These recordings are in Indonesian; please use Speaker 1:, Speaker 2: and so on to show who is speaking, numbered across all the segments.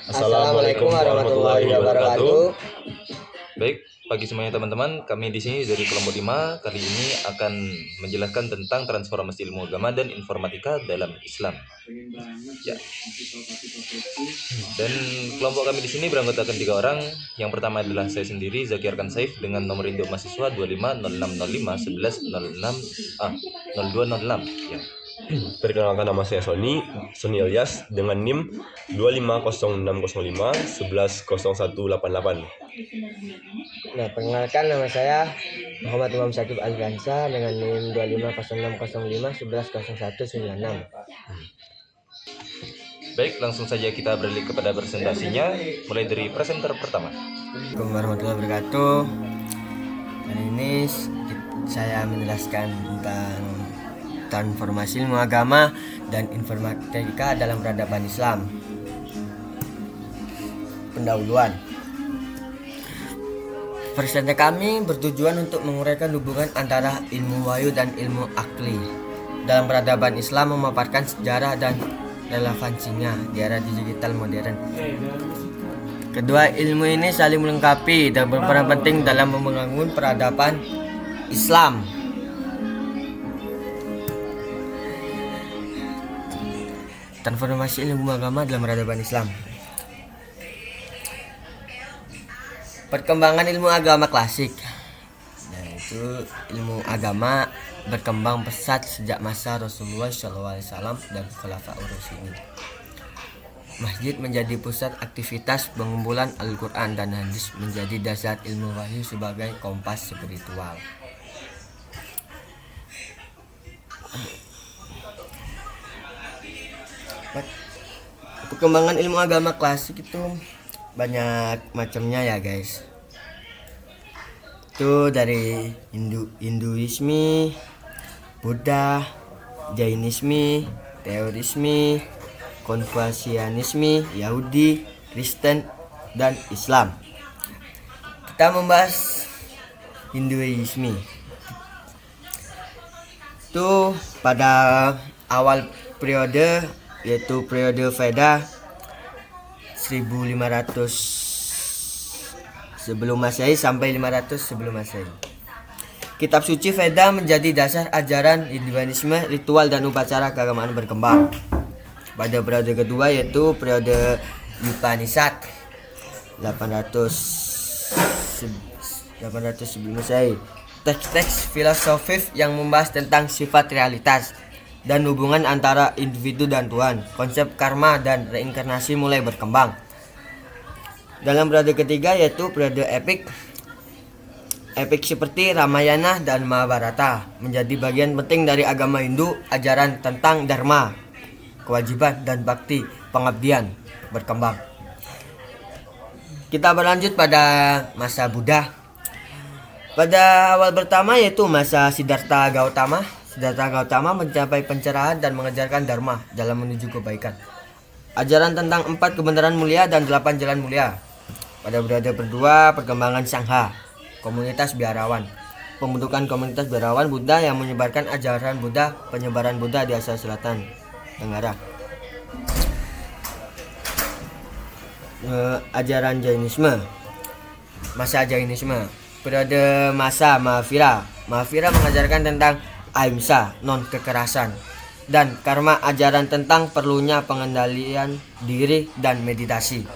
Speaker 1: Assalamualaikum warahmatullahi wabarakatuh.
Speaker 2: Baik, pagi semuanya teman-teman. Kami di sini dari kelompok 5 kali ini akan menjelaskan tentang transformasi ilmu agama dan informatika dalam Islam. Ya. Dan kelompok kami di sini beranggotakan 3 orang. Yang pertama adalah saya sendiri, Zaki Arkan Saif, dengan nomor induk mahasiswa 250605110206. Ya.
Speaker 1: Perkenalkan, nama saya Sony Ilyas dengan NIM 250605110188.
Speaker 3: Nah, perkenalkan, nama saya Muhammad Imam Syakib Alfiansa dengan NIM 250605110196.
Speaker 2: Baik, langsung saja kita beralih kepada presentasinya, mulai dari presenter pertama.
Speaker 3: Assalamualaikum warahmatullahi wabarakatuh. Kali ini saya menjelaskan tentang transformasi ilmu agama dan informatika dalam peradaban Islam. Pendahuluan. Presenter kami bertujuan untuk menguraikan hubungan antara ilmu wahyu dan ilmu akli dalam peradaban Islam, memaparkan sejarah dan relevansinya di era digital modern. Kedua ilmu ini saling melengkapi dan berperan penting dalam membangun peradaban Islam. Transformasi ilmu agama dalam peradaban Islam. Perkembangan ilmu agama klasik, yaitu ilmu agama berkembang pesat sejak masa Rasulullah SAW dan Khulafaur Rasyidin. Masjid menjadi pusat aktivitas pengumpulan Al-Quran dan hadis, menjadi dasar ilmu wahyu sebagai kompas spiritual. Perkembangan ilmu agama klasik itu banyak macamnya ya guys. Itu dari Hinduisme, Buddha, Jainisme, Teorisme, Konfusianisme, Yahudi, Kristen, dan Islam. Kita membahas Hinduisme. Itu pada awal periode, yaitu periode Veda 1500 sebelum Masehi sampai 500 sebelum Masehi. Kitab suci Veda menjadi dasar ajaran Hinduisme, ritual dan upacara keagamaan berkembang. Pada periode kedua, yaitu periode Upanishad 800 sebelum Masehi. Teks-teks filosofis yang membahas tentang sifat realitas dan hubungan antara individu dan Tuhan. Konsep karma dan reinkarnasi mulai berkembang. Dalam periode ketiga, yaitu periode epik seperti Ramayana dan Mahabharata menjadi bagian penting dari agama Hindu. Ajaran tentang dharma, kewajiban dan bakti pengabdian berkembang. Kita berlanjut pada masa Buddha. Pada awal pertama, yaitu masa Siddhartha Gautama mencapai pencerahan dan mengajarkan dharma dalam menuju kebaikan. Ajaran tentang 4 kebenaran mulia dan 8 jalan mulia. Pada periode kedua, perkembangan Sangha, komunitas biarawan. Pembentukan komunitas biarawan Buddha yang menyebarkan ajaran Buddha, penyebaran Buddha di Asia Selatan Tenggara. Ajaran Jainisme. Masa Jainisme. Periode masa Mahavira mengajarkan tentang ahimsa, non-kekerasan, dan karma, ajaran tentang perlunya pengendalian diri dan meditasi.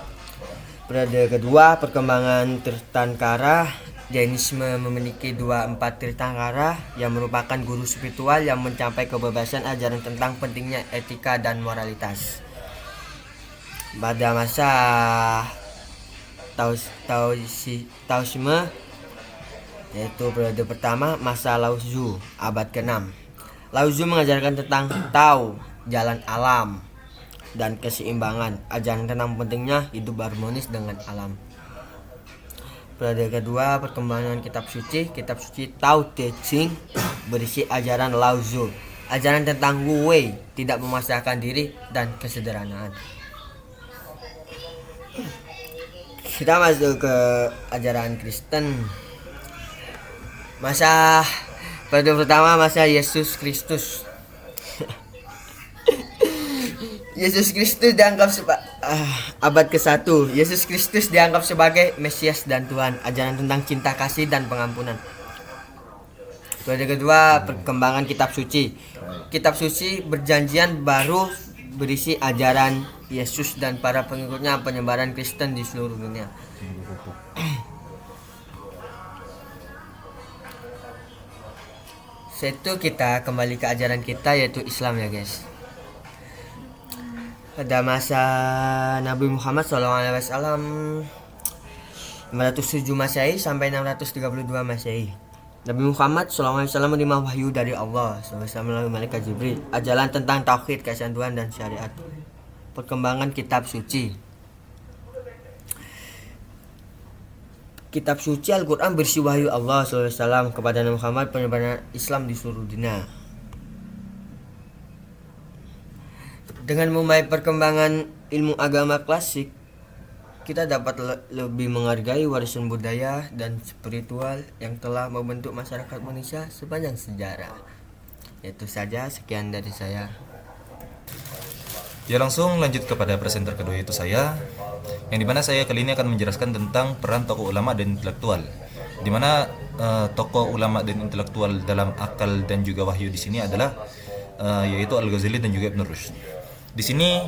Speaker 3: Periode kedua, perkembangan Tirthankara. Jainisme memiliki 24 Tirthankara yang merupakan guru spiritual yang mencapai kebebasan, ajaran tentang pentingnya etika dan moralitas. Pada masa Taoisme, yaitu periode pertama, masa Lao Tzu, abad ke-6. Lao Tzu mengajarkan tentang Tao, jalan alam, dan keseimbangan, ajaran tentang pentingnya hidup harmonis dengan alam. Periode kedua, perkembangan kitab suci Tao Te Ching berisi ajaran Lao Tzu, ajaran tentang Wu Wei, tidak memaksakan diri, dan kesederhanaan. Kita masuk ke ajaran Kristen. Masa periode pertama, masa Yesus Kristus. Yesus Kristus dianggap Abad ke-1, Yesus Kristus dianggap sebagai Mesias dan Tuhan. Ajaran tentang cinta kasih dan pengampunan. Periode kedua, perkembangan kitab suci. Kitab suci Perjanjian Baru berisi ajaran Yesus dan para pengikutnya, penyebaran Kristen di seluruh dunia. Setelah kita kembali ke ajaran kita, yaitu Islam ya guys. Pada masa Nabi Muhammad SAW 507 Masehi sampai 632 Masehi. Nabi Muhammad SAW menerima wahyu dari Allah SAW melalui malaikat Jibril, ajaran tentang tauhid, keesaan Tuhan dan syariat. Perkembangan kitab suci. Kitab suci Al-Quran berisi wahyu Allah SAW kepada Nabi Muhammad, penyebaran Islam di seluruh dunia. Dengan memulai perkembangan ilmu agama klasik, kita dapat lebih menghargai warisan budaya dan spiritual yang telah membentuk masyarakat Indonesia sepanjang sejarah. Itu saja, sekian dari saya.
Speaker 2: Ya, langsung lanjut kepada presenter kedua, yaitu saya, yang dimana saya kali ini akan menjelaskan tentang peran tokoh ulama dan intelektual, dimana tokoh ulama dan intelektual dalam akal dan juga wahyu di sini adalah yaitu Al-Ghazali dan juga Ibn Rushd. Di sini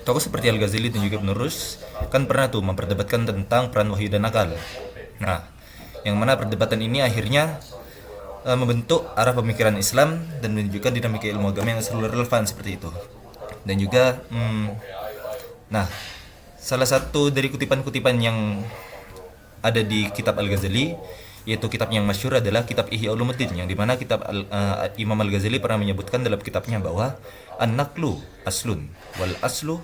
Speaker 2: tokoh seperti Al-Ghazali dan juga Ibn Rushd kan pernah tuh memperdebatkan tentang peran wahyu dan akal. Nah, yang mana perdebatan ini akhirnya membentuk arah pemikiran Islam dan menunjukkan dinamika ilmu agama yang selalu relevan seperti itu. Dan juga nah, salah satu dari kutipan-kutipan yang ada di kitab Al-Ghazali, yaitu kitab yang masyhur adalah kitab Ihya Ulumuddin, yang dimana kitab Imam Al-Ghazali pernah menyebutkan dalam kitabnya bahwa an-naqlu aslun wal aslu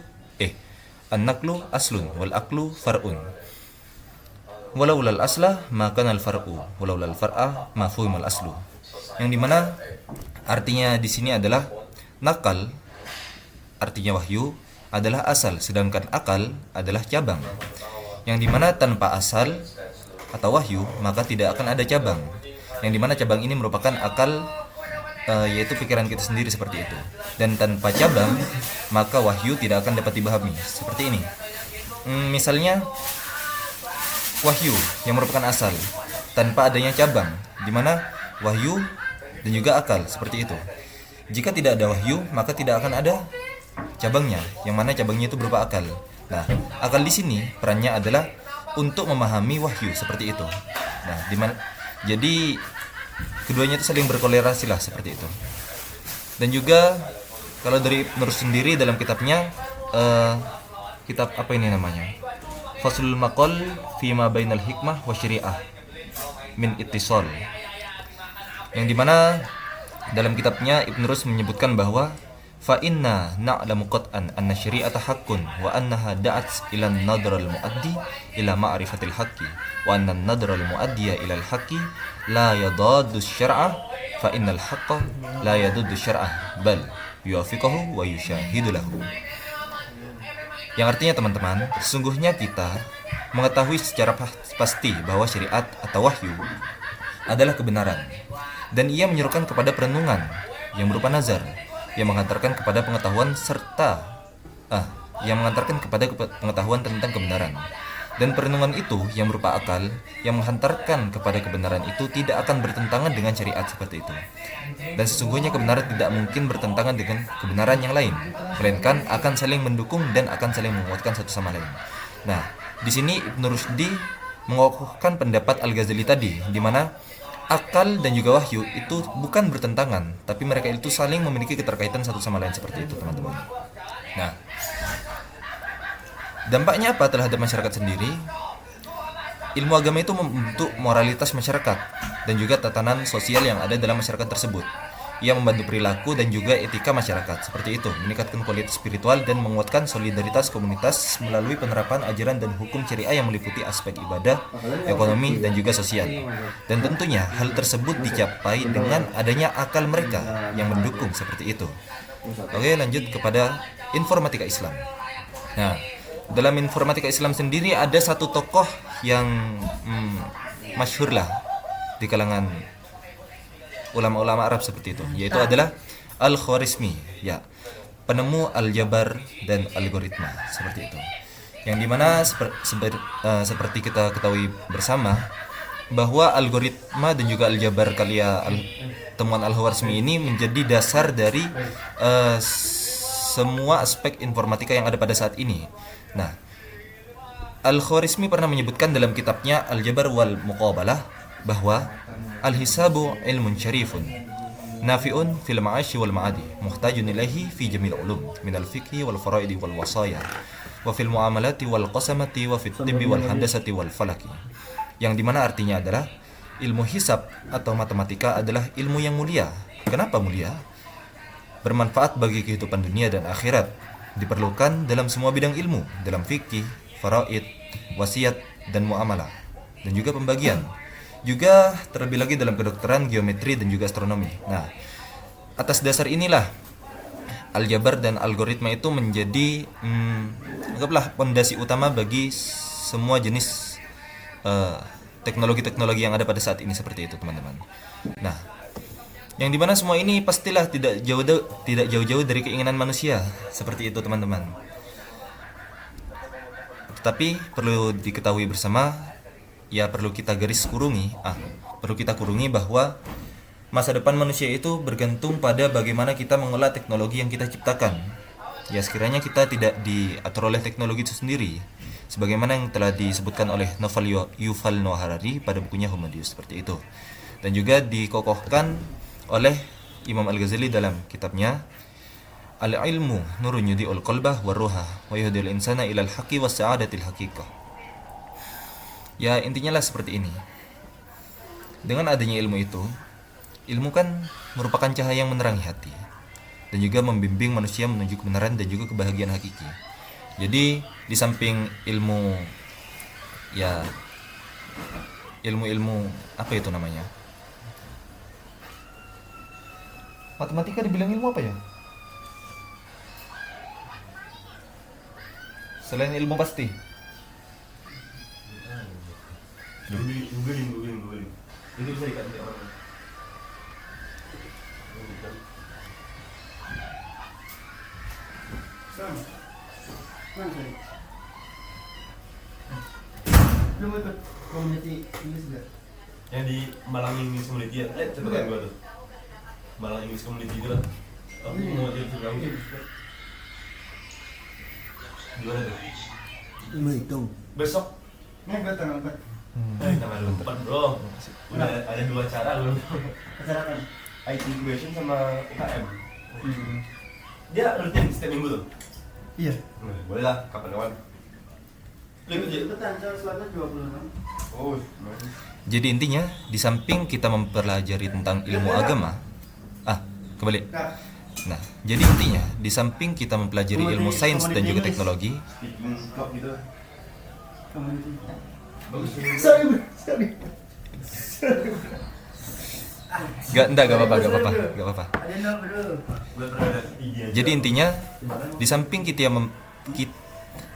Speaker 2: an-naqlu aslun wal aqlu far'un walau lal asla maka al far'u walau lal far'a ma fuhimal aslu, yang dimana artinya di sini adalah nakal artinya wahyu adalah asal, sedangkan akal adalah cabang, yang dimana tanpa asal atau wahyu maka tidak akan ada cabang, yang dimana cabang ini merupakan akal, yaitu pikiran kita sendiri seperti itu, dan tanpa cabang maka wahyu tidak akan dapat dipahami seperti ini. Misalnya wahyu yang merupakan asal tanpa adanya cabang, dimana wahyu dan juga akal seperti itu. Jika tidak ada wahyu maka tidak akan ada cabangnya, yang mana cabangnya itu berupa akal. Nah, akal di sini perannya adalah untuk memahami wahyu seperti itu. Nah, jadi keduanya itu saling berkolerasi lah seperti itu. Dan juga kalau dari Ibn Rushd sendiri dalam kitabnya, kitab apa ini namanya, Faslul Maqal fi ma bainal hikmah wa syariah min ittisal, yang dimana dalam kitabnya Ibn Rushd menyebutkan bahwa fa inna na'lamu qat'an anna syari'ata haqqun wa annaha da'at ila an-nadr al-muaddi ila ma'rifatil haqqi wa anna an-nadr al-muaddiya ila al-haqqi la yadaddu asy-syar'a fa innal haqqa la yaduddu asy-syar'a bal yuwafiquhu wa yushahidu lahu. Yang artinya teman-teman, sesungguhnya kita mengetahui secara pasti bahwa syariat atau wahyu adalah kebenaran, dan ia menyerukan kepada perenungan yang berupa nazar, yang mengantarkan kepada pengetahuan yang mengantarkan kepada pengetahuan tentang kebenaran. Dan perenungan itu yang berupa akal yang menghantarkan kepada kebenaran itu tidak akan bertentangan dengan syariat seperti itu. Dan sesungguhnya kebenaran tidak mungkin bertentangan dengan kebenaran yang lain, melainkan akan saling mendukung dan akan saling menguatkan satu sama lain. Nah, di sini Ibn Rushd mengokohkan pendapat Al-Ghazali tadi, di mana akal dan juga wahyu itu bukan bertentangan, tapi mereka itu saling memiliki keterkaitan satu sama lain seperti itu, teman-teman. Nah, dampaknya apa terhadap masyarakat sendiri? Ilmu agama itu membentuk moralitas masyarakat dan juga tatanan sosial yang ada dalam masyarakat tersebut. Ia membantu perilaku dan juga etika masyarakat seperti itu, meningkatkan kualitas spiritual dan menguatkan solidaritas komunitas melalui penerapan ajaran dan hukum syariah yang meliputi aspek ibadah, ekonomi, dan juga sosial. Dan tentunya hal tersebut dicapai dengan adanya akal mereka yang mendukung seperti itu. Oke, lanjut kepada informatika Islam. Nah, dalam informatika Islam sendiri ada satu tokoh yang masyhur lah di kalangan ulama-ulama Arab seperti itu, yaitu adalah Al-Khwarizmi. Ya, penemu aljabar dan algoritma, seperti itu. Yang dimana seperti kita ketahui bersama bahwa algoritma dan juga aljabar temuan Al-Khwarizmi ini menjadi dasar dari semua aspek informatika yang ada pada saat ini. Nah, Al-Khwarizmi pernah menyebutkan dalam kitabnya Al-Jabar wal Muqabalah bahwa al-hisabu ilmun syarifun nafi'un fil ma'ashi wal ma'adi muhtajun ilaihi fi jamil ulum minal fiqhi wal faraidi wal wasaya wa fil muamalati wal qasamati wa fit tibbi wal handasati wal falaki. Yang dimana artinya adalah ilmu hisab atau matematika adalah ilmu yang mulia. Kenapa mulia? Bermanfaat bagi kehidupan dunia dan akhirat. Diperlukan dalam semua bidang ilmu, dalam fikih, faraid, wasiat, dan muamalah, dan juga pembagian. Juga terlebih lagi dalam kedokteran, geometri, dan juga astronomi. Nah, atas dasar inilah aljabar dan algoritma itu menjadi anggaplah pondasi utama bagi semua jenis teknologi-teknologi yang ada pada saat ini, seperti itu teman-teman. Nah, yang dimana semua ini pastilah tidak jauh-jauh dari keinginan manusia, seperti itu teman-teman. Tetapi perlu diketahui bersama, ya perlu kita kurungi bahwa masa depan manusia itu bergantung pada bagaimana kita mengolah teknologi yang kita ciptakan. Ya sekiranya kita tidak diatur oleh teknologi itu sendiri, sebagaimana yang telah disebutkan oleh Yuval Noah Harari pada bukunya Homo Deus, seperti itu. Dan juga dikokohkan oleh Imam Al-Ghazali dalam kitabnya Al-ilmu nurun yudhi'ul qalbah wa ruha wa yahdil insana ilal haqqi was sa'adatil haqiqah. Ya intinya lah seperti ini. Dengan adanya ilmu itu, ilmu kan merupakan cahaya yang menerangi hati dan juga membimbing manusia menuju kebenaran dan juga kebahagiaan hakiki. Jadi di samping ilmu apa itu namanya? Matematika dibilang ilmu apa ya? Selain ilmu pasti.
Speaker 1: Googling. Ini bisa dikatakan orang.
Speaker 4: Lu ikut community Inggris gak?
Speaker 1: Yang di Malang English Community ya? Cepetan gua tuh. Malang English Community itu lah. Aku mau jadi kamu. Gimana tuh?
Speaker 4: Ilmu hitung.
Speaker 1: Besok
Speaker 4: Nih gue tanggal 4.
Speaker 1: tanggal 4 bro. Udah ada 2 acara belum?
Speaker 4: Acara kan?
Speaker 1: IT Integration sama UKM. Dia rutin setiap minggu tuh?
Speaker 4: Iya.
Speaker 1: Boleh lah, kapan-kapan. Lu ikut aja?
Speaker 4: Ikutan, selama 26.
Speaker 1: Oh,
Speaker 2: Jadi intinya di samping kita mempelajari tentang ilmu agama, kembali. Nah, jadi intinya di samping kita mempelajari ilmu sains dan juga teknologi,
Speaker 1: speaking club gitu.
Speaker 4: Community.
Speaker 1: Bagus.
Speaker 4: Sorry.
Speaker 2: gak apa-apa.
Speaker 4: Ada yang bro.
Speaker 1: Udah pernah ada IG aja.
Speaker 2: Jadi intinya di samping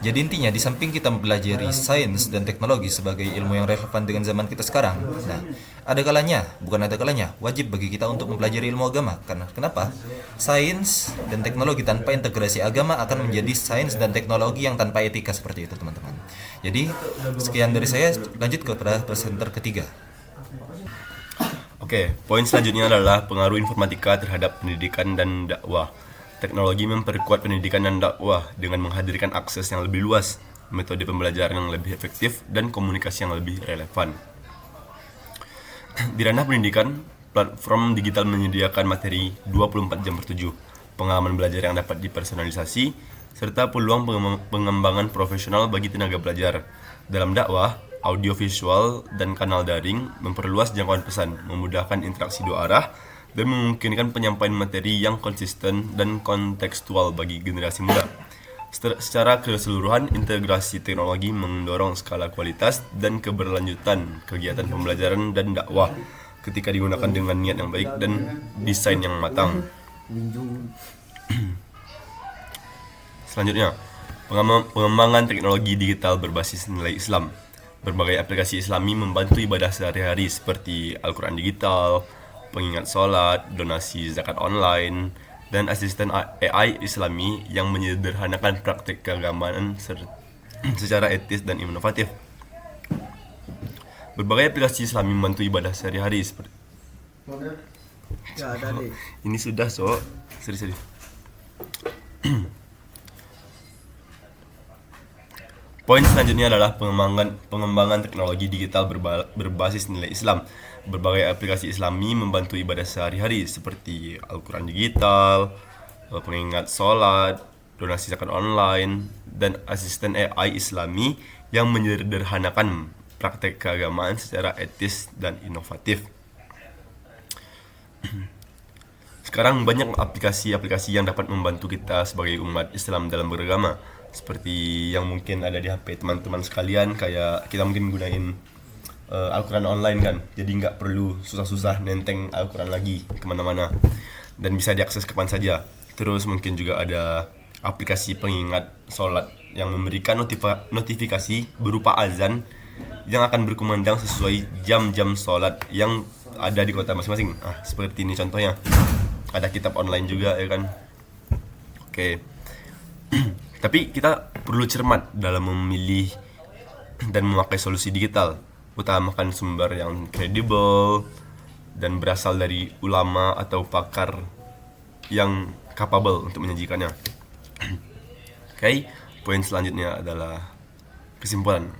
Speaker 2: di samping kita mempelajari sains dan teknologi sebagai ilmu yang relevan dengan zaman kita sekarang. Nah, ada kalanya wajib bagi kita untuk mempelajari ilmu agama. Karena kenapa? Sains dan teknologi tanpa integrasi agama akan menjadi sains dan teknologi yang tanpa etika, seperti itu teman-teman. Jadi sekian dari saya, lanjut kepada presenter ketiga.
Speaker 1: Oke, poin selanjutnya adalah pengaruh informatika terhadap pendidikan dan dakwah. Teknologi memperkuat pendidikan dan dakwah dengan menghadirkan akses yang lebih luas, metode pembelajaran yang lebih efektif, dan komunikasi yang lebih relevan. Di ranah pendidikan, platform digital menyediakan materi 24 jam per 7, pengalaman belajar yang dapat dipersonalisasi, serta peluang pengembangan profesional bagi tenaga belajar. Dalam dakwah, audiovisual dan kanal daring memperluas jangkauan pesan, memudahkan interaksi dua arah, dan memungkinkan penyampaian materi yang konsisten dan kontekstual bagi generasi muda. Secara keseluruhan, integrasi teknologi mendorong skala kualitas dan keberlanjutan kegiatan pembelajaran dan dakwah ketika digunakan dengan niat yang baik dan desain yang matang. Selanjutnya, pengembangan teknologi digital berbasis nilai Islam. Berbagai aplikasi Islami membantu ibadah sehari-hari seperti Al-Quran digital, pengingat sholat, donasi zakat online, dan asisten AI Islami yang menyederhanakan praktik keagamaan secara etis dan inovatif. Berbagai aplikasi Islami membantu ibadah sehari-hari seperti
Speaker 4: Model.
Speaker 3: Ya tadi.
Speaker 1: ini sudah seri. Poin selanjutnya adalah pengembangan teknologi digital berbasis nilai Islam. Berbagai aplikasi Islami membantu ibadah sehari-hari seperti Al-Quran digital, pengingat sholat, donasi zakat online, dan asisten AI Islami yang menyederhanakan praktek keagamaan secara etis dan inovatif. Sekarang banyak aplikasi-aplikasi yang dapat membantu kita sebagai umat Islam dalam beragama, seperti yang mungkin ada di HP teman-teman sekalian. Kayak kita mungkin gunain Al-Quran online kan, jadi nggak perlu susah-susah nenteng Al-Quran lagi kemana-mana, dan bisa diakses kapan saja. Terus mungkin juga ada aplikasi pengingat sholat yang memberikan notifikasi berupa azan yang akan berkumandang sesuai jam-jam sholat yang ada di kota masing-masing. Seperti ini contohnya. Ada kitab online juga ya kan. Oke. Tapi kita perlu cermat dalam memilih dan memakai solusi digital. Utamakan sumber yang kredibel dan berasal dari ulama atau pakar yang capable untuk menyajikannya. Oke, poin selanjutnya adalah kesimpulan.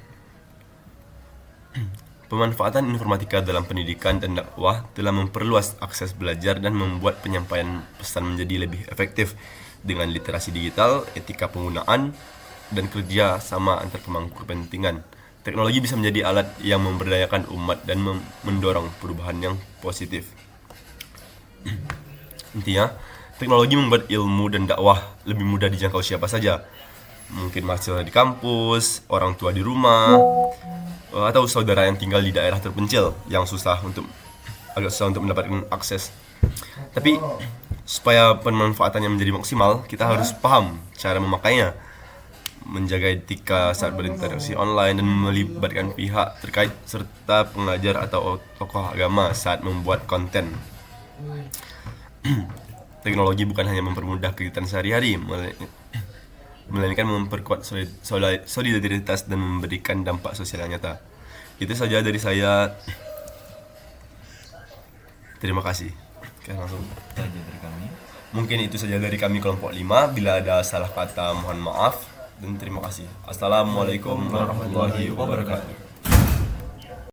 Speaker 1: Pemanfaatan informatika dalam pendidikan dan dakwah telah memperluas akses belajar dan membuat penyampaian pesan menjadi lebih efektif dengan literasi digital, etika penggunaan, dan kerja sama antar pemangku kepentingan. Teknologi bisa menjadi alat yang memberdayakan umat dan mendorong perubahan yang positif. Intinya, teknologi membuat ilmu dan dakwah lebih mudah dijangkau siapa saja. Mungkin mahasiswa di kampus, orang tua di rumah, atau saudara yang tinggal di daerah terpencil yang agak susah untuk mendapatkan akses. Tapi supaya pemanfaatannya menjadi maksimal, kita harus paham cara memakainya, menjaga etika saat berinteraksi online, dan melibatkan pihak terkait serta pengajar atau tokoh agama saat membuat konten. Teknologi bukan hanya mempermudah kegiatan sehari-hari, melainkan memperkuat solidaritas dan memberikan dampak sosial yang nyata. Itu saja dari saya. Terima kasih. Oke, langsung. Mungkin itu saja dari kami kelompok 5. Bila ada salah kata mohon maaf dan terima kasih. Assalamualaikum warahmatullahi wabarakatuh.